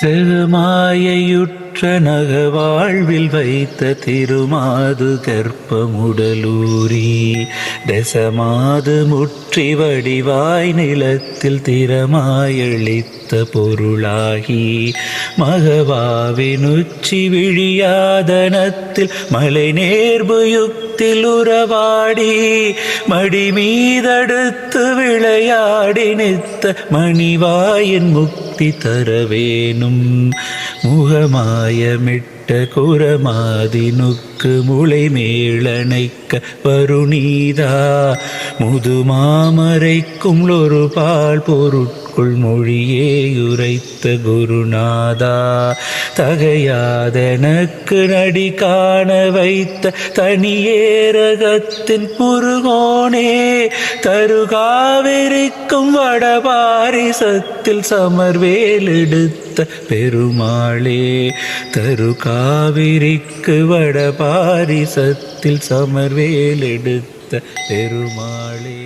செகமாயுற்ற நகவாழ்வில் வைத்த திருமாது கற்பமுடலூரி தசமாது முற்றி வடிவாய் நிலத்தில் திறமாயளித்த பொருளாகி மகவாவினுச்சி விழியாதனத்தில் மலை நேர்பு யுக்தில் உறவாடி மடி மீதடுத்து விளையாடி நித்த மணிவாயின் முக்தி தரவேனும் முகமாயமிட்ட குரமாதினுக்கு முளை மேளனைக்க வருணீதா முதுமாமரைக்கும் ஒரு பால் பொருட்குள் மொழியே உரைத்த குருநாதா தகையாதெனக்கு நடி காண வைத்த தனியேரகத்தின் முருகோனே தருகாவிரிக்கும் வடபாரிசத்தில் சமர்வேல் எடுத்த பெருமாளே தருகாவிரிக்கு வடபாரிசத்தில் சமர்வேல் எடுத்த பெருமாளே.